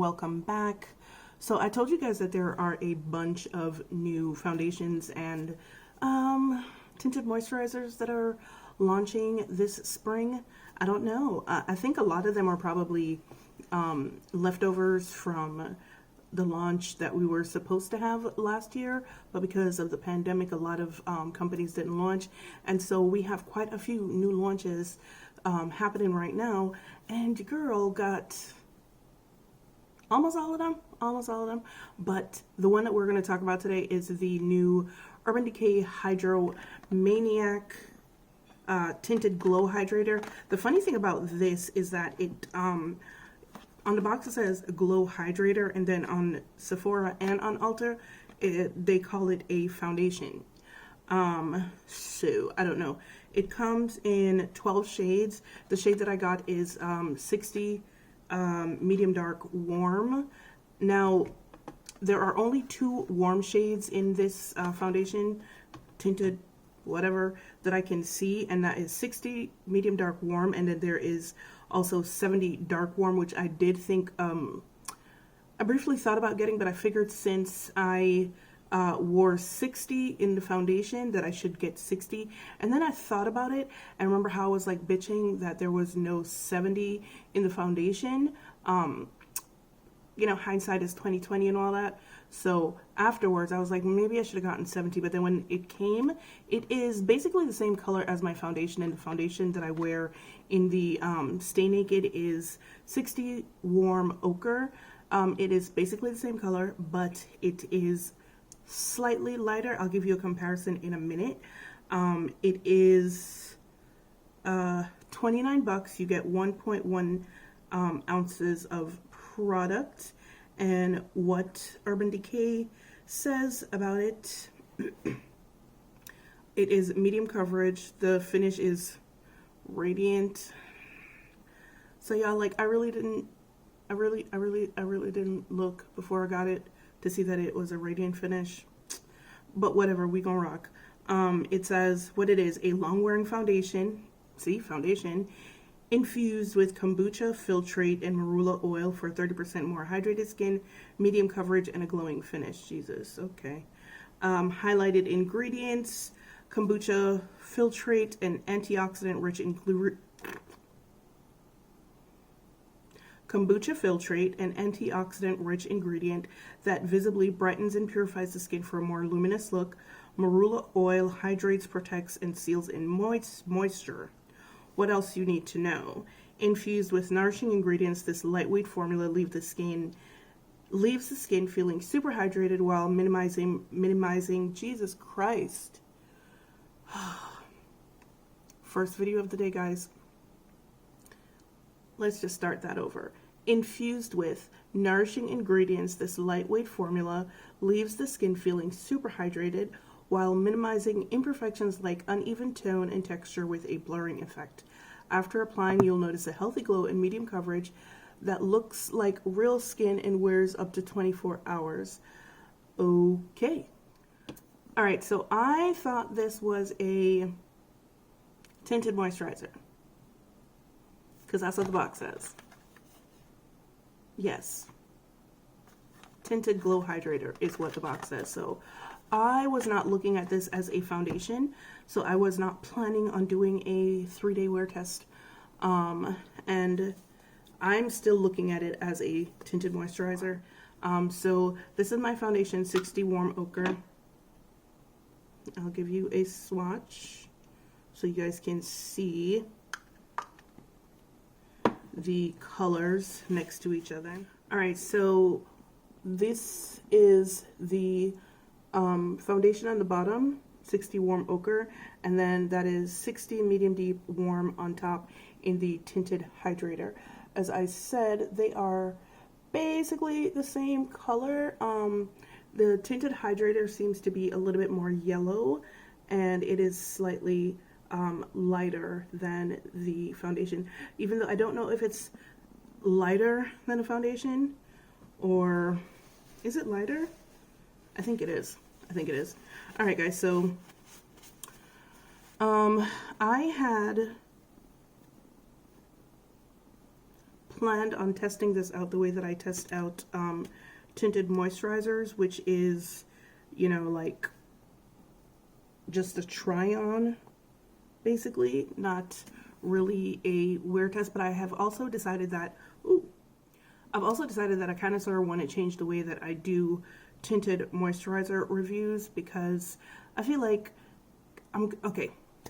welcome back. So I told you guys that there are a bunch of new foundations and tinted moisturizers that are launching this spring. I don't know. I think a lot of them are probably leftovers from the launch that we were supposed to have last year, but because of the pandemic, a lot of companies didn't launch, and so we have quite a few new launches happening right now, and your girl got almost all of them, but the one that we're going to talk about today is the new Urban Decay Hydromaniac Tinted Glow Hydrator. The funny thing about this is that it on the box it says Glow Hydrator, and then on Sephora and on Ulta they call it a foundation. So I don't know. It comes in 12 shades. The shade that I got is 60 medium dark warm. Now there are only 2 warm shades in this foundation, tinted whatever, that I can see, and that is 60 medium dark warm, and then there is also 70 dark warm, which I did think I briefly thought about getting, but I figured since I wore 60 in the foundation that I should get 60, and then I thought about it and remember how I was like bitching that there was no 70 in the foundation. You know, hindsight is 20/20 and all that. So afterwards I was like, maybe I should have gotten 70, but then when it came, it is basically the same color as my foundation, and the foundation that I wear in the Stay Naked is 60 warm ochre. It is basically the same color, but it is slightly lighter. I'll give you a comparison in a minute. It is 29 bucks. You get 1.1 ounces of product, and what Urban Decay says about it, it is medium coverage. The finish is radiant. So y'all, like, I really didn't look before I got it to see that it was a radiant finish, but whatever, we gonna rock. It says what it is: a long wearing foundation, see, foundation, infused with kombucha, filtrate, and marula oil for 30% more hydrated skin, medium coverage, and a glowing finish. Jesus, okay. Highlighted ingredients: kombucha, filtrate, and antioxidant rich ingredient that visibly brightens and purifies the skin for a more luminous look. Marula oil hydrates, protects, and seals in moisture. What else you need to know? Infused with nourishing ingredients, this lightweight formula leaves the skin feeling super hydrated while minimizing Jesus Christ. First video of the day, guys. Let's just start that over. Infused with nourishing ingredients, this lightweight formula leaves the skin feeling super hydrated while minimizing imperfections like uneven tone and texture with a blurring effect. After applying, you'll notice a healthy glow and medium coverage that looks like real skin and wears up to 24 hours. Okay. All right, so I thought this was a tinted moisturizer, because that's what the box says. Yes. Tinted Glow Hydrator is what the box says. So I was not looking at this as a foundation, so I was not planning on doing a 3-day wear test. And I'm still looking at it as a tinted moisturizer. So this is my foundation, 60 Warm Ochre. I'll give you a swatch so you guys can see the colors next to each other. All right, so this is the foundation on the bottom, 60 warm ochre, and then that is 60 medium deep warm on top in the tinted hydrator. As I said, they are basically the same color. The tinted hydrator seems to be a little bit more yellow, and it is slightly lighter than the foundation, even though I don't know if it's lighter than a foundation, or is it lighter? I think it is. All right, guys, so I had planned on testing this out the way that I test out tinted moisturizers, which is, you know, like just a try on, basically, not really a wear test. But I have also decided that, I kind of sort of want to change the way that I do tinted moisturizer reviews, because I feel like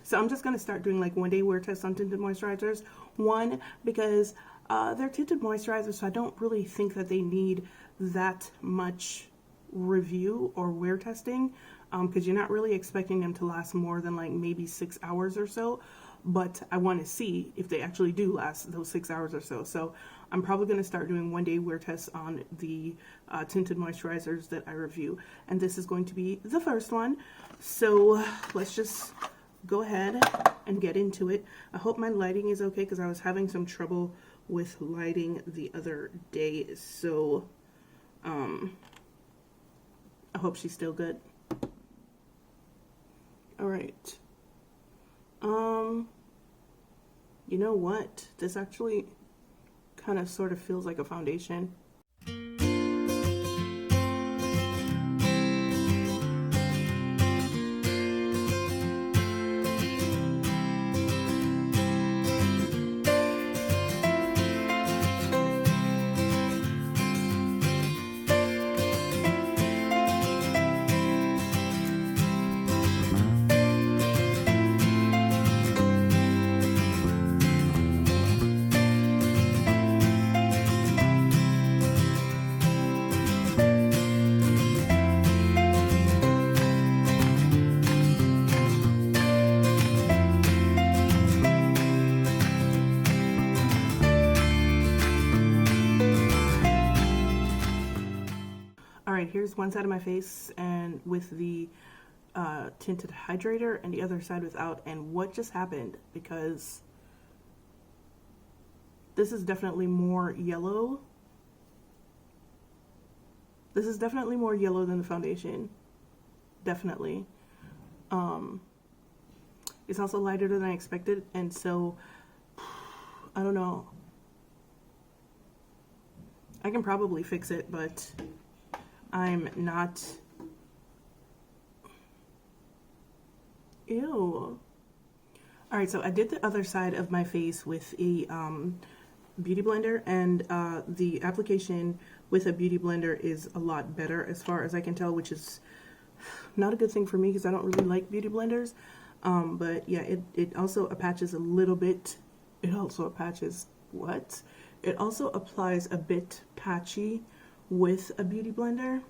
so I'm just going to start doing like 1 day wear tests on tinted moisturizers. One, because they're tinted moisturizers, so I don't really think that they need that much review or wear testing, because you're not really expecting them to last more than like maybe 6 hours or so. But I want to see if they actually do last those 6 hours or so. So I'm probably going to start doing 1 day wear tests on the tinted moisturizers that I review. And this is going to be the first one. So let's just go ahead and get into it. I hope my lighting is okay, because I was having some trouble with lighting the other day. So I hope she's still good. All right. You know what? This actually kind of sort of feels like a foundation. Alright, here's one side of my face and with the tinted hydrator, and the other side without. And what just happened, because this is definitely more yellow. This is definitely more yellow than the foundation. Definitely. It's also lighter than I expected, and so I don't know. I can probably fix it, but I'm not. Ew. Alright, so I did the other side of my face with a beauty blender, and the application with a beauty blender is a lot better as far as I can tell, which is not a good thing for me because I don't really like beauty blenders. But yeah, it also attaches a little bit. It also attaches what? It also applies a bit patchy with a beauty blender,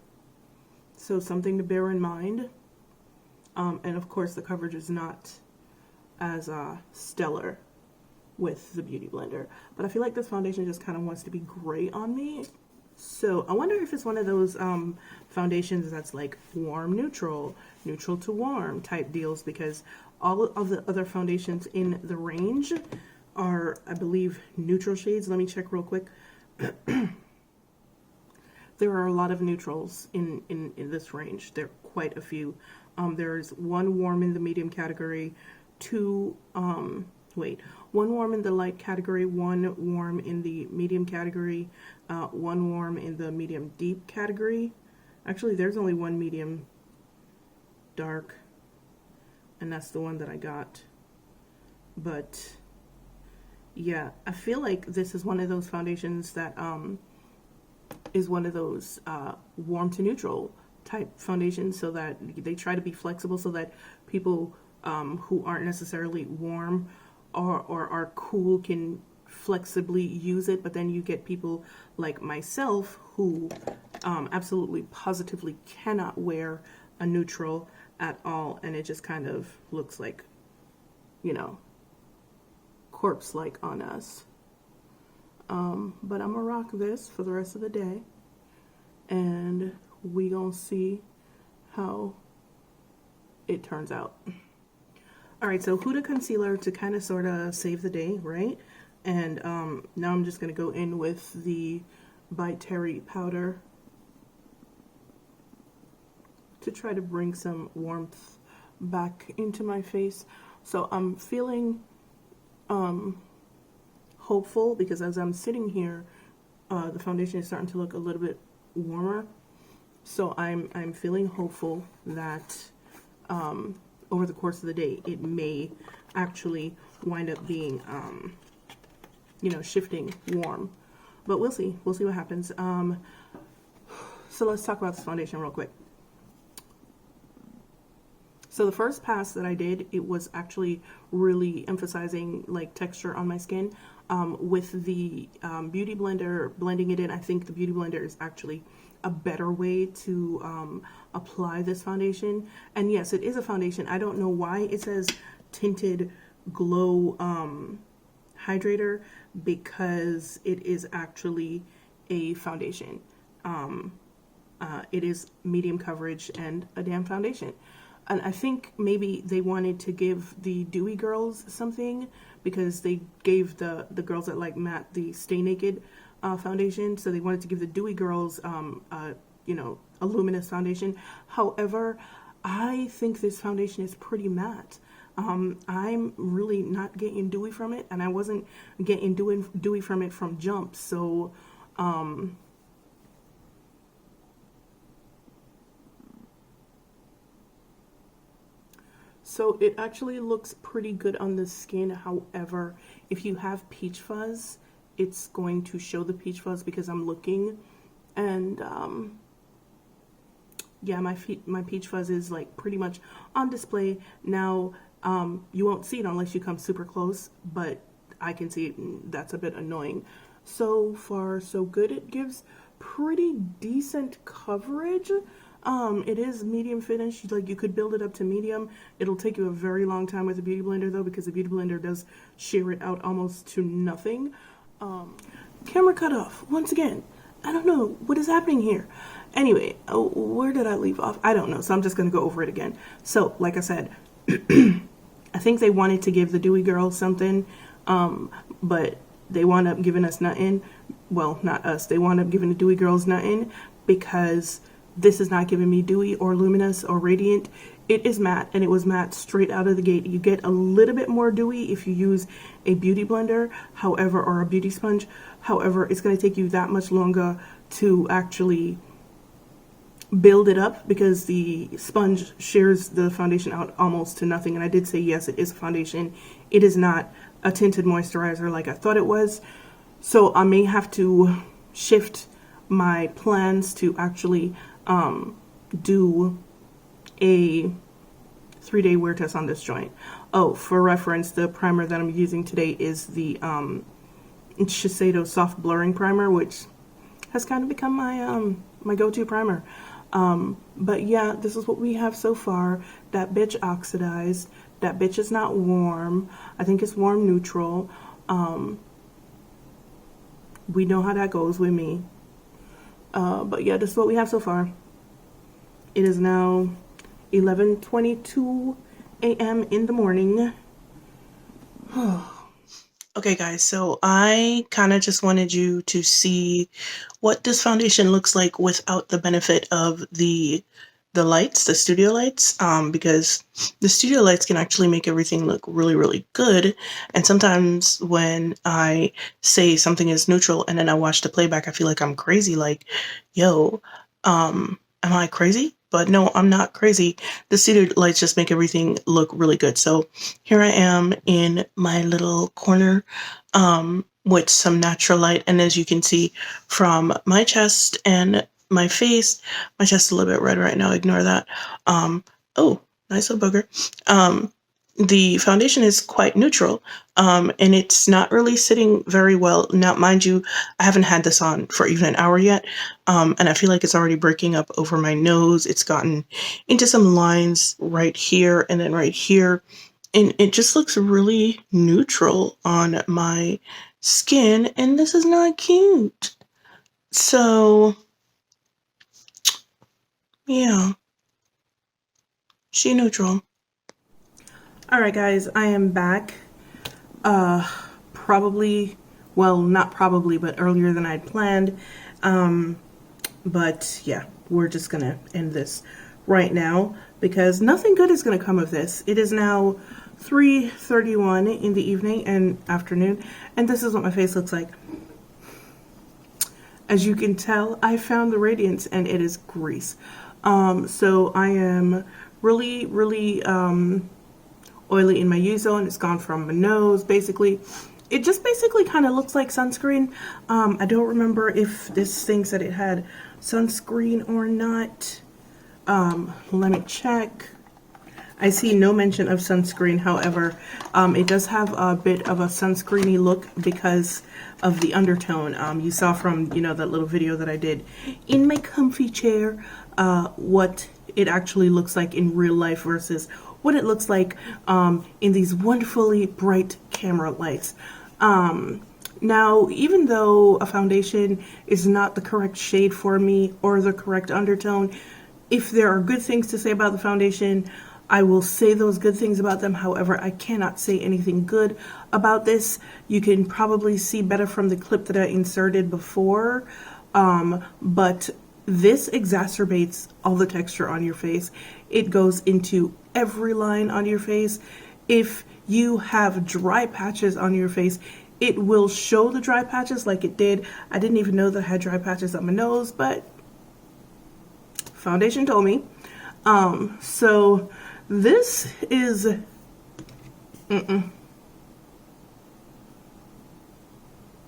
so something to bear in mind. And of course the coverage is not as stellar with the beauty blender, but I feel like this foundation just kind of wants to be gray on me. So I wonder if it's one of those foundations that's like warm neutral, neutral to warm type deals, because all of the other foundations in the range are, I believe, neutral shades. Let me check real quick. There are a lot of neutrals in this range. There are quite a few. There's one warm in the medium category, one warm in the light category, one warm in the medium category, one warm in the medium deep category. Actually, there's only one medium dark, and that's the one that I got. But yeah, I feel like this is one of those foundations that is one of those warm to neutral type foundations, so that they try to be flexible so that people who aren't necessarily warm or are cool can flexibly use it. But then you get people like myself who absolutely positively cannot wear a neutral at all, and it just kind of looks like, you know, corpse-like on us. But I'm gonna rock this for the rest of the day, and we gonna see how it turns out. Alright, so Huda concealer to kind of sort of save the day, right? And now I'm just gonna go in with the by Terry powder to try to bring some warmth back into my face. So I'm feeling hopeful because as I'm sitting here, the foundation is starting to look a little bit warmer. So I'm feeling hopeful that over the course of the day, it may actually wind up being, you know, shifting warm. But we'll see. We'll see what happens. So let's talk about this foundation real quick. So the first pass that I did, it was actually really emphasizing like texture on my skin. With the Beauty Blender, blending it in, I think the Beauty Blender is actually a better way to apply this foundation. And yes, it is a foundation. I don't know why it says Tinted Glow Hydrator, because it is actually a foundation. It is medium coverage and a damn foundation. And I think maybe they wanted to give the dewy girls something because they gave the girls that like matte the Stay Naked foundation. So they wanted to give the dewy girls, you know, a luminous foundation. However, I think this foundation is pretty matte. I'm really not getting dewy from it, and I wasn't getting dewy from it from jump. So, so it actually looks pretty good on the skin. However, if you have peach fuzz, it's going to show the peach fuzz because I'm looking, and yeah, my peach fuzz is like pretty much on display now. You won't see it unless you come super close, but I can see it, and that's a bit annoying. So far, so good. It gives pretty decent coverage. It is medium finish. Like, you could build it up to medium. It'll take you a very long time with a Beauty Blender though, because the Beauty Blender does shear it out almost to nothing. Camera cut off once again. I don't know what is happening here. Anyway, where did I leave off? I don't know, so I'm just gonna go over it again. So like I said, I think they wanted to give the dewy girls something, but they wound up giving us nothing. Well, not us. They wound up giving the dewy girls nothing because this is not giving me dewy or luminous or radiant. It is matte, and it was matte straight out of the gate. You get a little bit more dewy if you use a beauty blender, however, or a beauty sponge. However, it's going to take you that much longer to actually build it up because the sponge shears the foundation out almost to nothing. And I did say, yes, it is a foundation. It is not a tinted moisturizer like I thought it was. So I may have to shift my plans to actually do a 3-day wear test on this joint. Oh, for reference, the primer that I'm using today is the Shiseido Soft Blurring Primer, which has kind of become my my go-to primer. But yeah, this is what we have so far. That bitch oxidized. That bitch is not warm. I think it's warm neutral. We know how that goes with me. But yeah, this is what we have so far. It is now 11:22 a.m. in the morning. Okay guys, so I kind of just wanted you to see what this foundation looks like without the benefit of the lights, the studio lights, because the studio lights can actually make everything look really, really good. And sometimes when I say something is neutral and then I watch the playback, I feel like I'm crazy, like, yo, am I crazy? But no, I'm not crazy. The studio lights just make everything look really good. So here I am in my little corner with some natural light. And as you can see from my chest and my face, my chest is a little bit red right now. Ignore that. Oh, nice little booger. The foundation is quite neutral, and it's not really sitting very well. Now, mind you, I haven't had this on for even an hour yet, and I feel like it's already breaking up over my nose. It's gotten into some lines right here and then right here, and it just looks really neutral on my skin, and this is not cute. So, yeah, she neutral. Alright guys, I am back. Probably, well, not probably, but earlier than I'd planned. But yeah, we're just gonna end this right now because nothing good is gonna come of this. It is now 3:31 in the evening and afternoon, and this is what my face looks like. As you can tell, I found the radiance and it is grease. So I am really oily in my U-zone. It's gone from my nose, basically. It just basically kind of looks like sunscreen. I don't remember if this thing said it had sunscreen or not. Let me check. I see no mention of sunscreen. However, it does have a bit of a sunscreeny look because of the undertone. You saw from, you know, that little video that I did in my comfy chair, what it actually looks like in real life versus what it looks like in these wonderfully bright camera lights. Now, even though a foundation is not the correct shade for me or the correct undertone, if there are good things to say about the foundation, I will say those good things about them. However, I cannot say anything good about this. You can probably see better from the clip that I inserted before, but this exacerbates all the texture on your face. It goes into every line on your face. If you have dry patches on your face, it will show the dry patches like it did. I didn't even know that I had dry patches on my nose, but foundation told me. So this is,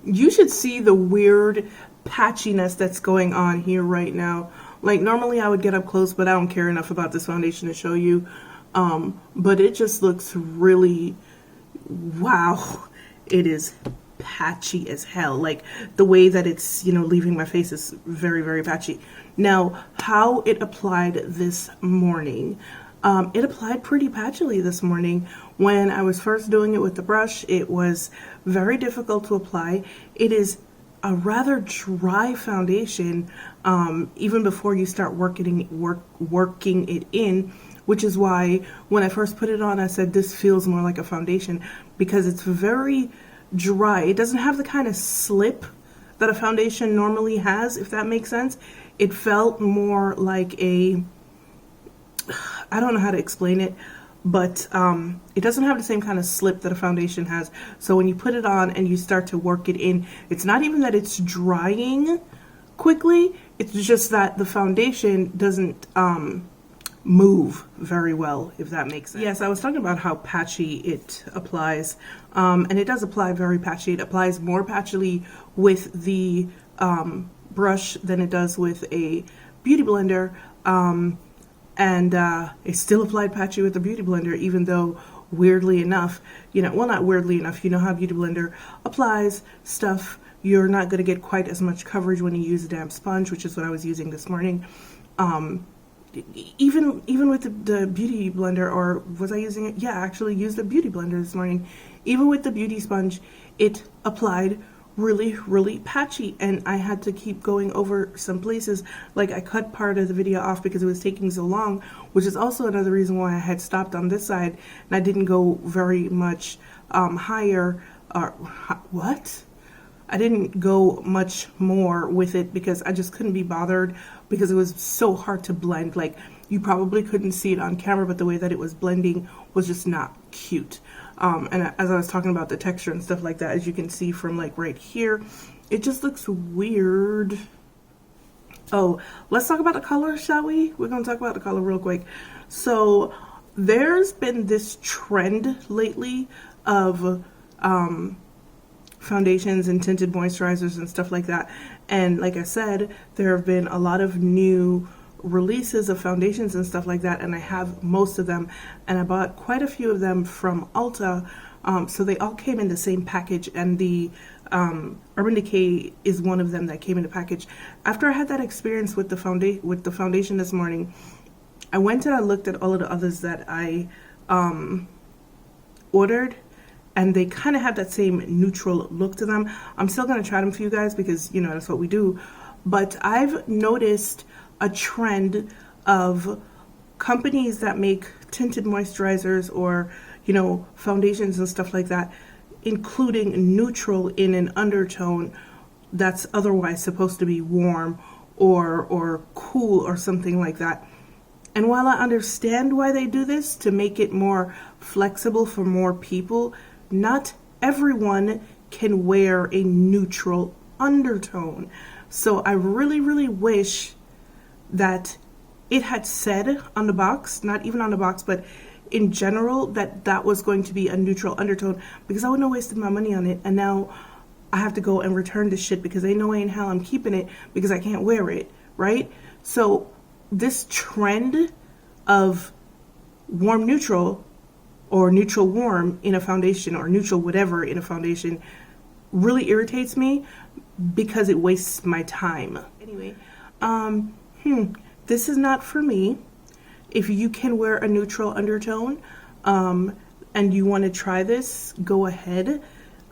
you should see the weird patchiness that's going on here right now. Like, normally I would get up close, but I don't care enough about this foundation to show you. But it just looks really, wow, it is patchy as hell. Like, the way that it's, you know, leaving my face is very patchy. Now, how it applied this morning. It applied pretty patchily this morning. When I was first doing it with the brush, it was very difficult to apply. It is a rather dry foundation, even before you start working it in, which is why when I first put it on, I said this feels more like a foundation because it's very dry. It doesn't have the kind of slip that a foundation normally has, if that makes sense. It felt more like a, I don't know how to explain it, but it doesn't have the same kind of slip that a foundation has. So when you put it on and you start to work it in, it's not even that it's drying quickly, it's just that the foundation doesn't move very well, if that makes sense. Yes, I was talking about how patchy it applies, and it does apply very patchy. It applies more patchily with the brush than it does with a beauty blender. And it still applied patchy with the Beauty Blender, even though, weirdly enough, you know, well, not weirdly enough, you know how Beauty Blender applies stuff. You're not going to get quite as much coverage when you use a damp sponge, which is what I was using this morning. Even with the Beauty Blender, or was I using it? Yeah, I actually used the Beauty Blender this morning. Even with the Beauty Sponge, it applied really patchy, and I had to keep going over some places. Like, I cut part of the video off because it was taking so long, which is also another reason why I had stopped on this side and I didn't go very much higher. What? I didn't go much more with it because I just couldn't be bothered because it was so hard to blend. Like, you probably couldn't see it on camera, but the way that it was blending was just not cute. And as I was talking about the texture and stuff like that, as you can see from like right here, it just looks weird. Oh, let's talk about the color, shall we? We're going to talk about the color real quick. So there's been this trend lately of foundations and tinted moisturizers and stuff like that. And like I said, there have been a lot of new releases of foundations and stuff like that, and I have most of them, and I bought quite a few of them from Ulta, so they all came in the same package, and the Urban Decay is one of them that came in the package. After I had that experience with the foundation this morning, I went and I looked at all of the others that I ordered, and they kind of have that same neutral look to them. I'm still going to try them for you guys because, you know, that's what we do, but I've noticed a trend of companies that make tinted moisturizers or, you know, foundations and stuff like that, including neutral in an undertone that's otherwise supposed to be warm or cool or something like that. And while I understand why they do this, to make it more flexible for more people, not everyone can wear a neutral undertone. So I really, really wish that it had said on the box, not even on the box, but in general, that that was going to be a neutral undertone, because I wouldn't have wasted my money on it. And now I have to go and return this shit because they know ain't how I'm keeping it because I can't wear it, right? So this trend of warm neutral or neutral warm in a foundation or neutral whatever in a foundation really irritates me because it wastes my time. Anyway, this is not for me. If you can wear a neutral undertone and you want to try this, go ahead.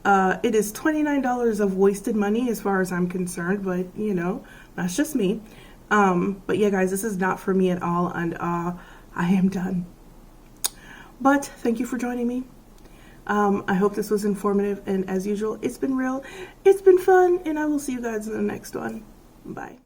It is $29 of wasted money as far as I'm concerned, but you know, that's just me. But yeah, guys, this is not for me at all, and I am done. But thank you for joining me. I hope this was informative, and as usual, it's been real, it's been fun, and I will see you guys in the next one. Bye.